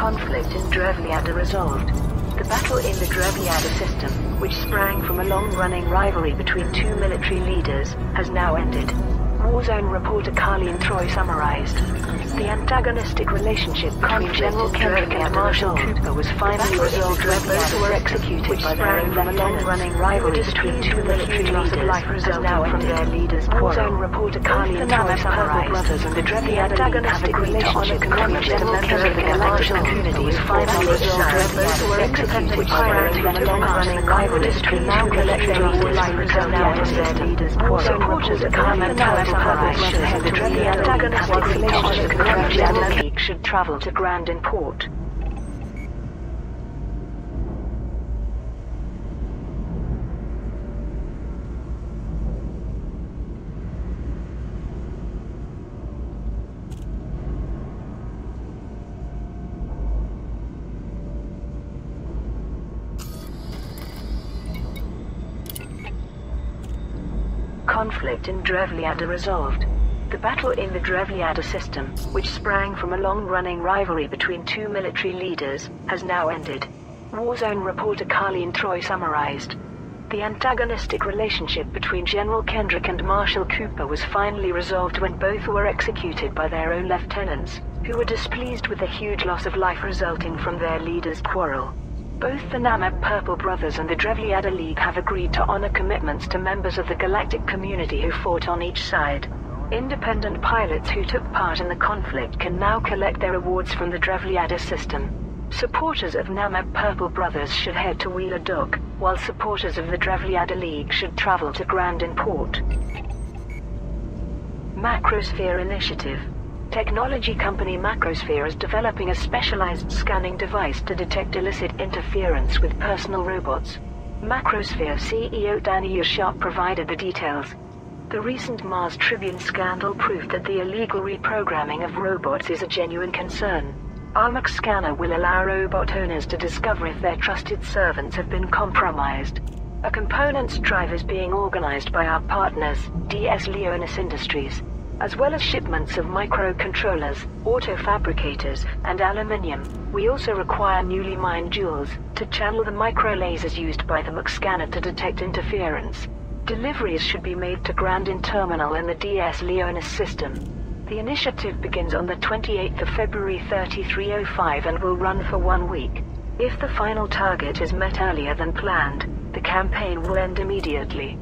Conflict in Drevliada resolved. The battle in the Drevliada system, which sprang from a long-running rivalry between two military leaders, has now ended. Warzone reporter Carleen Troy summarized. The antagonistic relationship between General Kendrick and Marshal Cooper was finally resolved when both were executed by their own long-running rivalry between two military leaders has now from their leaders' Warzone reporter Carleen Troy summarized. And the Drevliada have agreed to honor commitment to members of the Galactic community was finally resolved when both were executed by their own long-running rivalry between two military leaders has now from their leaders' Warzone reporter Carleen Troy summarized. And the Drevliada have agreed to honor the Drevliada League should travel to Grand Import. Conflict in Drevliada resolved. The battle in the Drevliada system, which sprang from a long-running rivalry between two military leaders, has now ended. Warzone reporter Carleen Troy summarized. The antagonistic relationship between General Kendrick and Marshal Cooper was finally resolved when both were executed by their own lieutenants, who were displeased with the huge loss of life resulting from their leaders' quarrel. Both the Namab Purple Brothers and the Drevliada League have agreed to honor commitments to members of the galactic community who fought on each side. Independent pilots who took part in the conflict can now collect their awards from the Drevliada system. Supporters of Namab Purple Brothers should head to Wheeler Dock, while supporters of the Drevliada League should travel to Grand Import. Macrosphere Initiative. Technology company Macrosphere is developing a specialized scanning device to detect illicit interference with personal robots. Macrosphere CEO Danny Sharp provided the details. The recent Mars Tribune scandal proved that the illegal reprogramming of robots is a genuine concern. Our Mac scanner will allow robot owners to discover if their trusted servants have been compromised. A components drive is being organized by our partners, seSSlaine Industries, as well as shipments of microcontrollers, auto fabricators, and aluminium. We also require newly mined jewels to channel the microlasers used by the Mac scanner to detect interference. Deliveries should be made to Grand Terminal in the seSSlaine system. The initiative begins on the 28th of February 3305 and will run for 1 week. If the final target is met earlier than planned, the campaign will end immediately.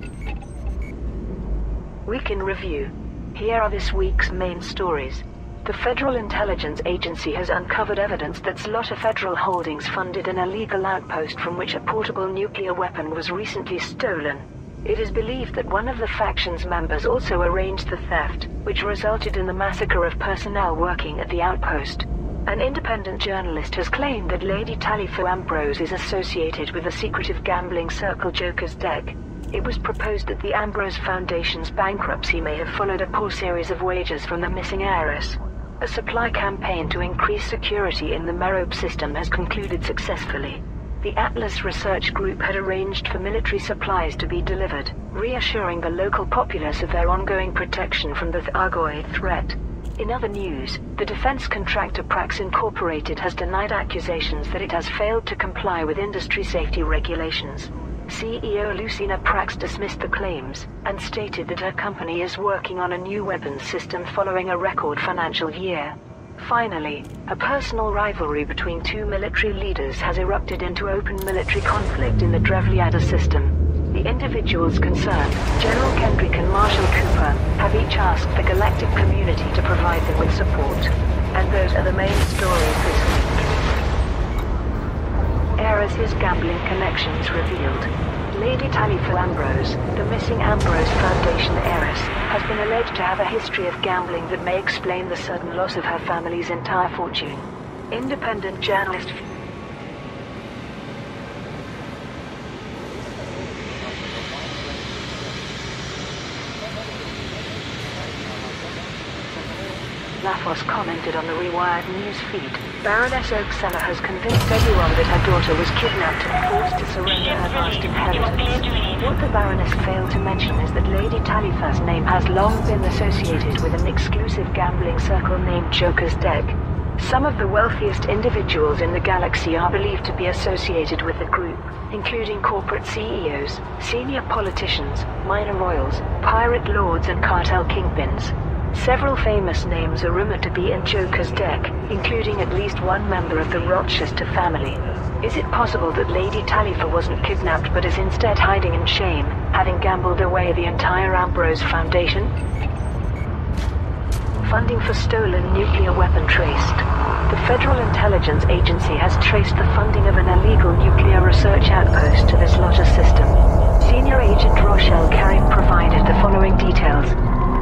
Week in Review. Here are this week's main stories. The Federal Intelligence Agency has uncovered evidence that Zloty Federal Holdings funded an illegal outpost from which a portable nuclear weapon was recently stolen. It is believed that one of the faction's members also arranged the theft, which resulted in the massacre of personnel working at the outpost. An independent journalist has claimed that Lady Talifa Ambrose is associated with the secretive gambling circle Joker's Deck. It was proposed that the Ambrose Foundation's bankruptcy may have followed a poor series of wagers from the missing heiress. A supply campaign to increase security in the Merope system has concluded successfully. The Atlas Research Group had arranged for military supplies to be delivered, reassuring the local populace of their ongoing protection from the Thargoid threat. In other news, the defense contractor Prax Incorporated has denied accusations that it has failed to comply with industry safety regulations. CEO Lucina Prax dismissed the claims, and stated that her company is working on a new weapons system following a record financial year. Finally, a personal rivalry between two military leaders has erupted into open military conflict in the Drevliada system. The individuals concerned, General Kendrick and Marshal Cooper, have each asked the galactic community to provide them with support. And those are the main stories this week. Heiress's gambling connections revealed. Lady Talifa Ambrose, the missing Ambrose Foundation heiress, has been alleged to have a history of gambling that may explain the sudden loss of her family's entire fortune. Independent journalist Lafos commented on the Rewired news feed. Baroness Oksana has convinced everyone that her daughter was kidnapped and forced to surrender her vast inheritance. What the Baroness failed to mention is that Lady Talifa's name has long been associated with an exclusive gambling circle named Joker's Deck. Some of the wealthiest individuals in the galaxy are believed to be associated with the group, including corporate CEOs, senior politicians, minor royals, pirate lords and cartel kingpins. Several famous names are rumored to be in Joker's Deck, including at least one member of the Rochester family. Is it possible that Lady Talifa wasn't kidnapped but is instead hiding in shame, having gambled away the entire Ambrose Foundation? Funding for stolen nuclear weapon traced. The Federal Intelligence Agency has traced the funding of an illegal nuclear research outpost to this Lotta system. Senior Agent Rochelle Carey provided the following details.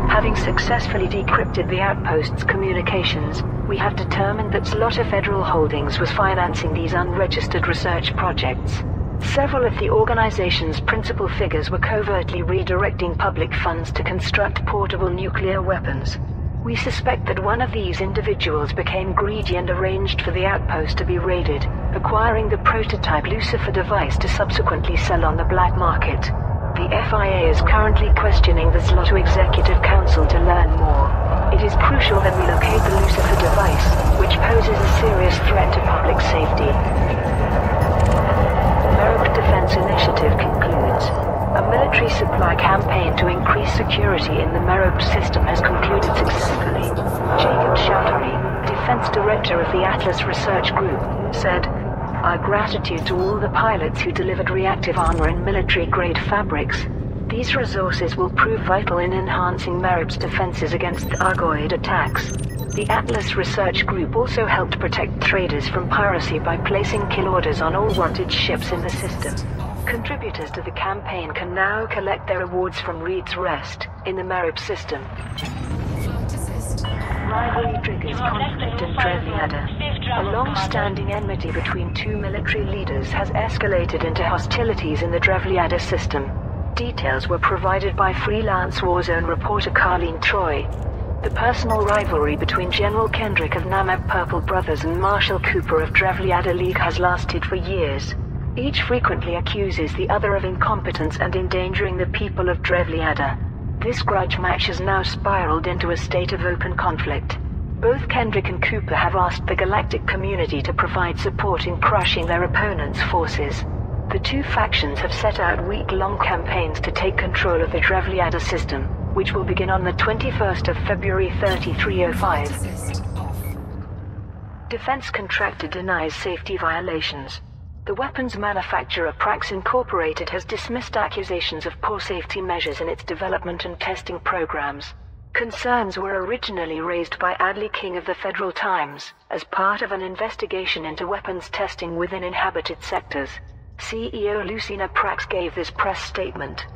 Having successfully decrypted the outpost's communications, we have determined that Slotta Federal Holdings was financing these unregistered research projects. Several of the organization's principal figures were covertly redirecting public funds to construct portable nuclear weapons. We suspect that one of these individuals became greedy and arranged for the outpost to be raided, acquiring the prototype Lucifer device to subsequently sell on the black market. The FIA is currently questioning the Zlotto Executive Council to learn more. It is crucial that we locate the Lucifer device, which poses a serious threat to public safety. The Merope Defense Initiative concludes. A military supply campaign to increase security in the Merope system has concluded successfully. Jacob Chaudhary, Defense Director of the Atlas Research Group, said, "Our gratitude to all the pilots who delivered reactive armor and military-grade fabrics. These resources will prove vital in enhancing Merope's defenses against Thargoid attacks." The Atlas Research Group also helped protect traders from piracy by placing kill orders on all wanted ships in the system. Contributors to the campaign can now collect their rewards from Reed's Rest, in the Merope system. Rivalry triggers conflict in Drevliada. A long-standing enmity between two military leaders has escalated into hostilities in the Drevliada system. Details were provided by freelance Warzone reporter Carleen Troy. The personal rivalry between General Kendrick of Namab Purple Brothers and Marshal Cooper of Drevliada League has lasted for years. Each frequently accuses the other of incompetence and endangering the people of Drevliada. This grudge match has now spiraled into a state of open conflict. Both Kendrick and Cooper have asked the galactic community to provide support in crushing their opponents' forces. The two factions have set out week-long campaigns to take control of the Drevliada system, which will begin on the 21st of February 3305. Defense contractor denies safety violations. The weapons manufacturer Prax Incorporated has dismissed accusations of poor safety measures in its development and testing programs. Concerns were originally raised by Adley King of the Federal Times, as part of an investigation into weapons testing within inhabited sectors. CEO Lucina Prax gave this press statement.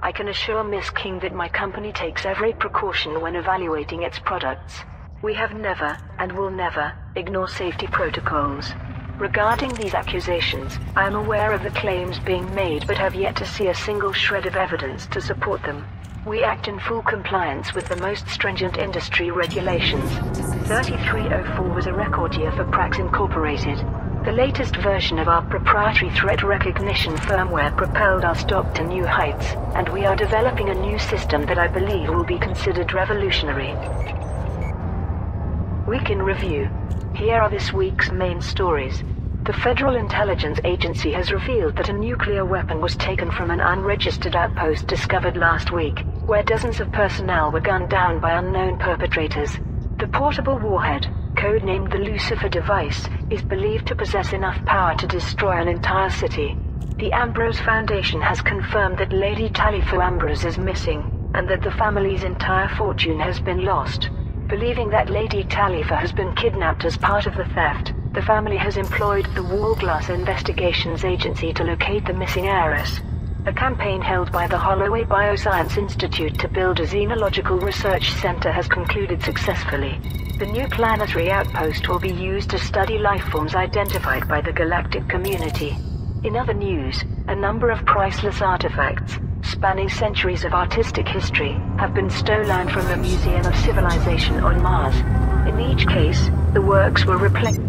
"I can assure Ms. King that my company takes every precaution when evaluating its products. We have never, and will never, ignore safety protocols. Regarding these accusations, I am aware of the claims being made but have yet to see a single shred of evidence to support them. We act in full compliance with the most stringent industry regulations. 3304 was a record year for Prax Incorporated. The latest version of our proprietary threat recognition firmware propelled our stock to new heights, and we are developing a new system that I believe will be considered revolutionary. Week in Review. Here are this week's main stories. The Federal Intelligence Agency has revealed that a nuclear weapon was taken from an unregistered outpost discovered last week, where dozens of personnel were gunned down by unknown perpetrators. The portable warhead, codenamed the Lucifer device, is believed to possess enough power to destroy an entire city. The Ambrose Foundation has confirmed that Lady Talifa Ambrose is missing, and that the family's entire fortune has been lost. Believing that Lady Talifa has been kidnapped as part of the theft, the family has employed the Wallglass Investigations Agency to locate the missing heiress. A campaign held by the Holloway Bioscience Institute to build a xenological research center has concluded successfully. The new planetary outpost will be used to study lifeforms identified by the galactic community. In other news, a number of priceless artifacts, spanning centuries of artistic history, have been stolen from the Museum of Civilization on Mars. In each case, the works were replaced.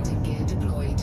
landing gear deployed.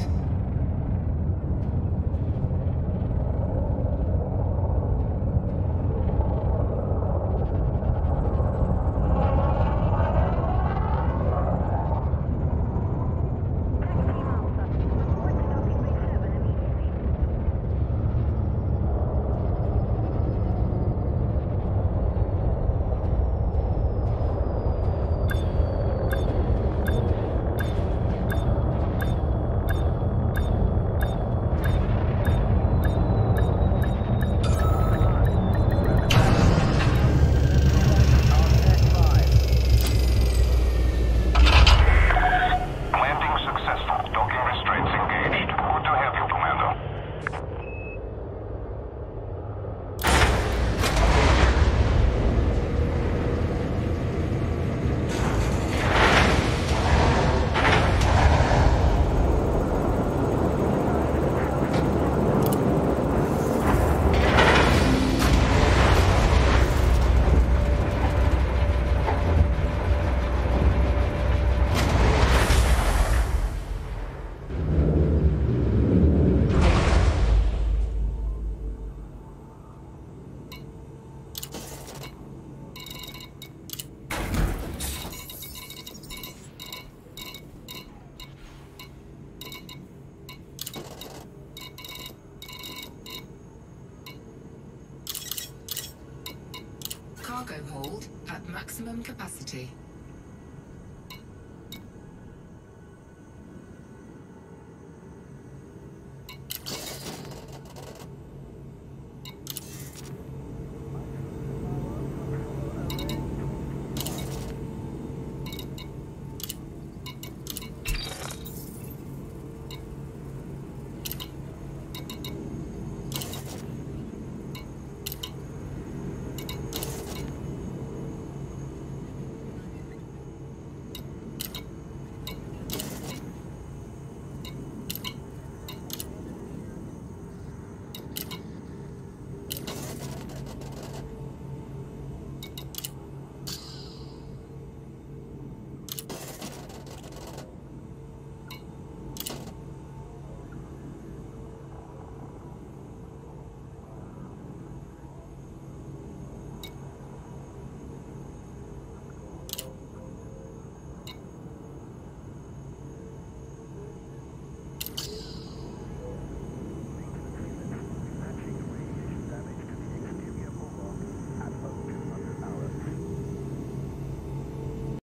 Cargo hold at maximum capacity.